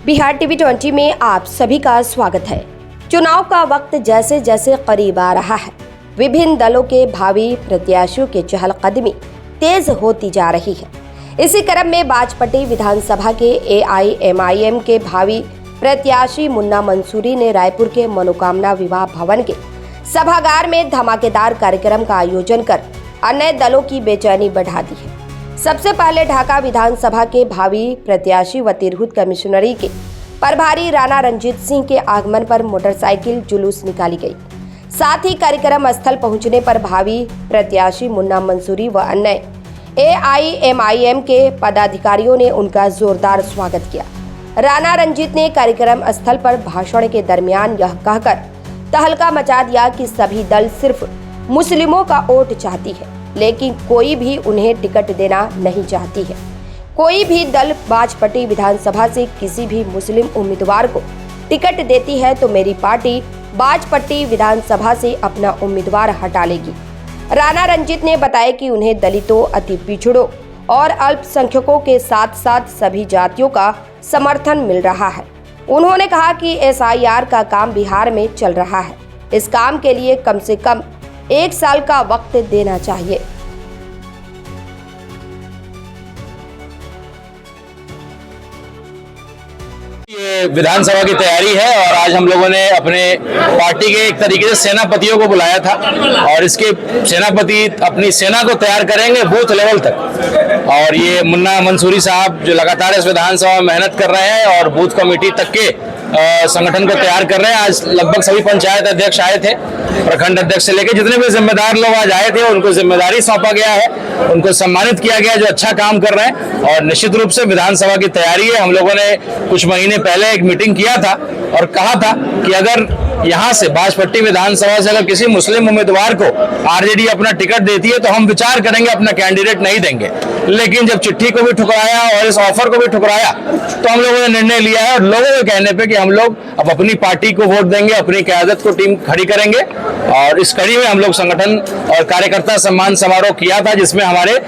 Bihar TV 20 में आप सभी का स्वागत है। चुनाव का वक्त जैसे जैसे करीब आ रहा है, विभिन्न दलों के भावी प्रत्याशियों के चहलकदमी तेज होती जा रही है। इसी क्रम में बाजपट्टी विधानसभा के AIMIM के भावी प्रत्याशी मुन्ना मंसूरी ने रायपुर के मनोकामना विवाह भवन के सभागार में धमाकेदार कार्यक्रम का आयोजन कर अन्य दलों की बेचैनी बढ़ा दी है। सबसे पहले ढाका विधानसभा के भावी प्रत्याशी व तिरहुत कमिश्नरी के प्रभारी राणा रंजीत सिंह के आगमन पर मोटरसाइकिल जुलूस निकाली गई। साथ ही कार्यक्रम स्थल पहुंचने पर भावी प्रत्याशी मुन्ना मंसूरी व अन्य AIMIM के पदाधिकारियों ने उनका जोरदार स्वागत किया। राणा रंजीत ने कार्यक्रम स्थल पर भाषण के दरमियान यह कहकर तहलका मचा दिया कि सभी दल सिर्फ मुस्लिमों का वोट चाहती है, लेकिन कोई भी उन्हें टिकट देना नहीं चाहती है। कोई भी दल बाजपट्टी विधानसभा से किसी भी मुस्लिम उम्मीदवार को टिकट देती है तो मेरी पार्टी बाजपट्टी विधानसभा से अपना उम्मीदवार हटा लेगी। राणा रंजीत ने बताया कि उन्हें दलितों, अति पिछड़ों और अल्पसंख्यकों के साथ साथ सभी जातियों का समर्थन मिल रहा है। उन्होंने कहा कि SIR का काम बिहार में चल रहा है। इस काम के लिए कम से कम 1 साल का वक्त देना चाहिए। ये विधानसभा की तैयारी है और आज हम लोगों ने अपने पार्टी के एक तरीके से सेनापतियों को बुलाया था और इसके सेनापति अपनी सेना को तैयार करेंगे बूथ लेवल तक। और ये मुन्ना मंसूरी साहब जो लगातार इस विधानसभा में मेहनत कर रहे हैं और बूथ कमेटी तक के संगठन को तैयार कर रहे हैं। आज लगभग सभी पंचायत अध्यक्ष आए थे, प्रखंड अध्यक्ष से लेकर जितने भी जिम्मेदार लोग आज आए थे उनको जिम्मेदारी सौंपा गया है, उनको सम्मानित किया गया जो अच्छा काम कर रहे हैं। और निश्चित रूप से विधानसभा की तैयारी है। हम लोगों ने कुछ महीने पहले एक मीटिंग किया था और कहा था कि अगर यहाँ से बाजपट्टी विधानसभा से अगर किसी मुस्लिम उम्मीदवार को RJD अपना टिकट देती है तो हम विचार करेंगे, अपना कैंडिडेट नहीं देंगे। लेकिन जब चिट्ठी को भी ठुकराया और इस ऑफर को भी ठुकराया तो हम लोगों ने निर्णय लिया है और लोगों के कहने पे कि हम लोग अब अपनी पार्टी को वोट देंगे, अपनी क़यादत को टीम खड़ी करेंगे। और इस कड़ी में हम लोग संगठन और कार्यकर्ता सम्मान समारोह किया था, जिसमें हमारे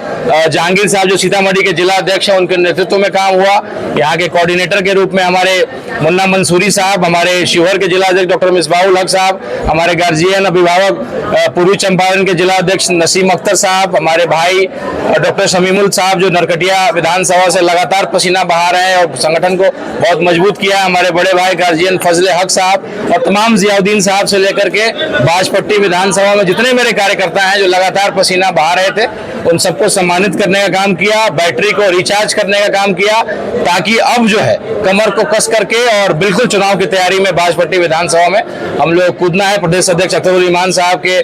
जहांगीर साहब जो सीतामढ़ी के जिला अध्यक्ष हैं उनके नेतृत्व में काम हुआ। यहाँ के कोऑर्डिनेटर के रूप में हमारे मुन्ना मंसूरी साहब, हमारे शिवहर के जिला अध्यक्ष डॉक्टर मिसबाहुल हक साहब, हमारे गार्जियन अभिभावक पूर्वी चंपारण के जिला अध्यक्ष नसीम अख्तर साहब, हमारे भाई डॉक्टर शमीमुल साहब जो नरकटिया विधानसभा से लगातार पसीना बहा रहे हैं और संगठन को बहुत मजबूत किया है, हमारे बड़े भाई गार्जियन फजले हक साहब और तमाम जियाउद्दीन साहब से लेकर के बाजपट्टी विधानसभा में जितने मेरे कार्यकर्ता हैं जो लगातार पसीना बहा रहे थे, उन सबको सम्मानित करने का काम किया, बैटरी को रिचार्ज करने का काम किया, ताकि अब जो है कमर को कस करके और बिल्कुल चुनाव की तैयारी में बाजपट्टी विधानसभा में हम लोग कूदना है। प्रदेश अध्यक्ष अख्तरुल ईमान साहब के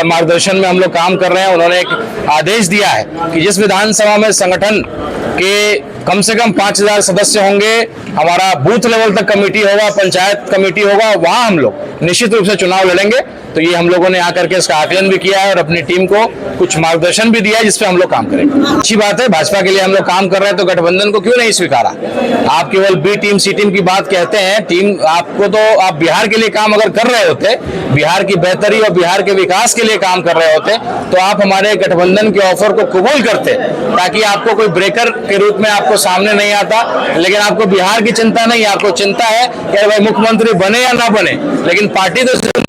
मार्गदर्शन में हम लोग काम कर रहे हैं। उन्होंने एक आदेश दिया है कि जिस विधानसभा में संगठन के कम से कम 5000 सदस्य होंगे, हमारा बूथ लेवल तक कमेटी होगा, पंचायत कमेटी होगा, वहां हम लोग निश्चित रूप से चुनाव लड़ेंगे। तो ये हम लोगों ने आकर के इसका आकलन भी किया है और अपनी टीम को कुछ मार्गदर्शन भी दिया है जिसपे हम लोग काम करेंगे। अच्छी बात है, भाजपा के लिए हम लोग काम कर रहे हैं तो गठबंधन को क्यों नहीं स्वीकारा। आप केवल B टीम C टीम की बात कहते हैं, टीम आपको तो आप बिहार के लिए काम अगर कर रहे होते, बिहार की बेहतरी और बिहार के विकास के लिए काम कर रहे होते तो आप हमारे गठबंधन के ऑफर को कबूल करते, ताकि आपको कोई ब्रेकर के रूप में आपको सामने नहीं आता। लेकिन आपको बिहार की चिंता नहीं, आपको चिंता है कि भाई मुख्यमंत्री बने या ना बने, लेकिन पार्टी तो